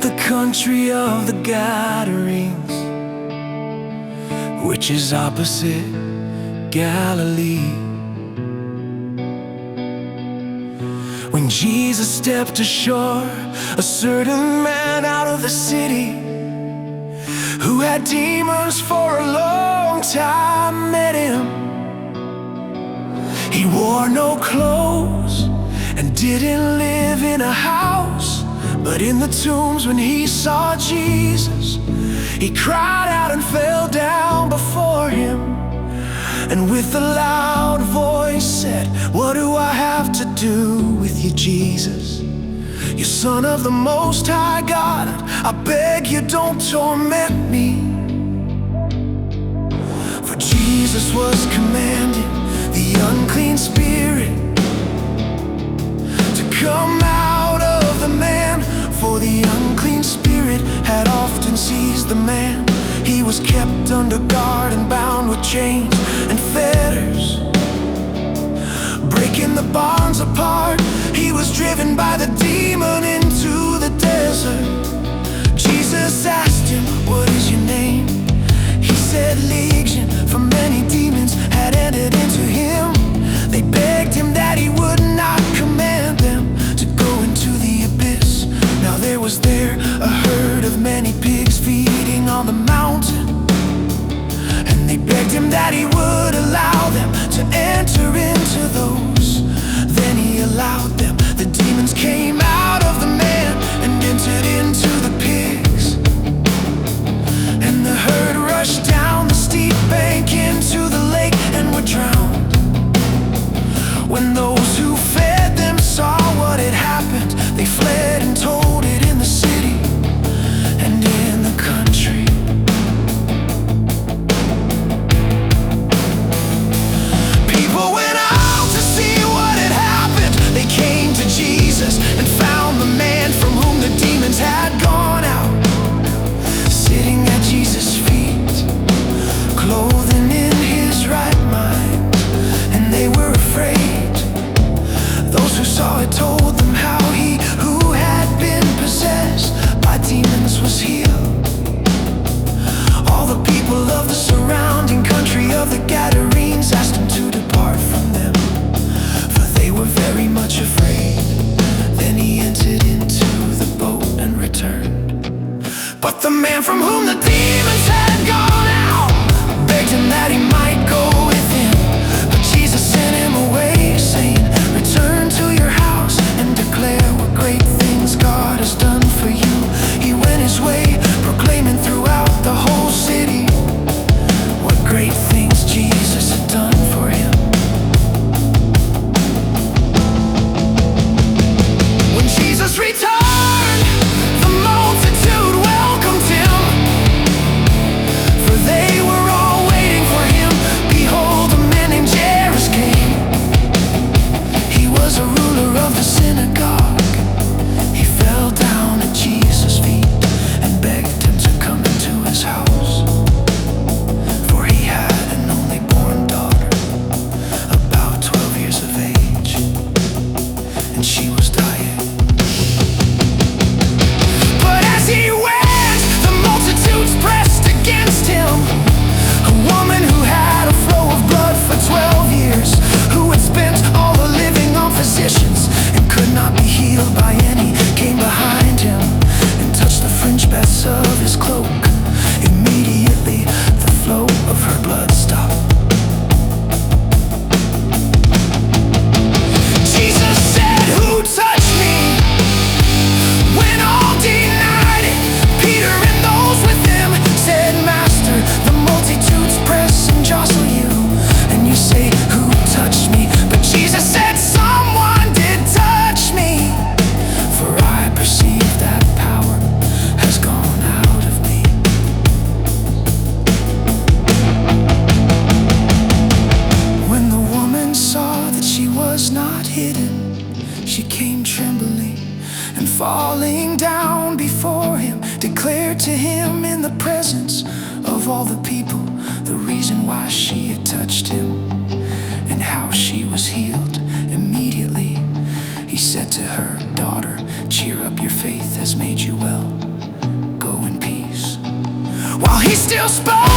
the country of the Gadarenes, which is opposite Galilee. When Jesus stepped ashore, a certain man out of the city, who had demons for a long time, met him. He wore no clothes and didn't live in a house, but in the tombs. When he saw Jesus, he cried out and fell down before him, and with a loud voice said, "What do I have to do with you, Jesus? You Son of the Most High God, I beg you, don't torment me." For Jesus was commanding the unclean spirit to come out of the man, for the unclean spirit had often seized the man. He was kept under guard and bound with chains and fetters, breaking the bonds apart. He was driven by the demon into the desert. Jesus asked him, "What is your name?" He said, "Legion," for many demons had entered into him. They begged him that he would not command them to go into the abyss. Now there was there a herd of many pigs feeding on the mountain, and they begged him that he would allow them to enter into those. Then he allowed them. The demons came out of the man and entered into the pigs, and the herd rushed down the steep bank into the lake and were drowned. When those who fed them saw what had happened, they fled and told it in the city and in the country. People went out to see what had happened. They came to Jesus and found the man from whom the demons had gone out, sitting at Jesus' feet, clothed in his right mind, and they were afraid. Those who saw it told them how he who had been possessed by demons was healed. All the people of the surrounding country of the Gadarenes asked him to depart from them, for they were very much afraid. Then he entered into the boat and returned. But the man from whom the demons had gone out begged him that he might go with him. But Jesus sent him away, saying, "Return to your house and declare what great things God has done for you." He went his way, proclaiming throughout the whole city what great things Jesus had done for him. When Jesus returned, the multitude welcomed him, for they were all waiting for him. Behold, a man named Jairus came. He was a ruler of the synagogue. He fell down at Jesus' feet and begged him to come into his house, for he had an only born daughter, about 12 years of age, and she was dying. But as he went, the multitudes pressed against him. A woman who had a flow of blood for 12 years, who had spent all her living on physicians and could not be healed by any, came behind him and touched the fringe best of his cloak. Immediately the flow of her blood stopped. Jesus said, "Who touched me?" When all denied it, Peter and those with him said, "Master, the multitudes press and jostle you, and you say, 'Who touched me?'" But Jesus said, "Someone did touch me, for I perceive that power has gone out of me." When the woman saw that she was not hidden, she came trembling and falling down before him, declared to him in the presence of all the people the reason why she had touched him and how she was healed. Immediately he said to her, "Daughter, cheer up, your faith has made you well." still spoke.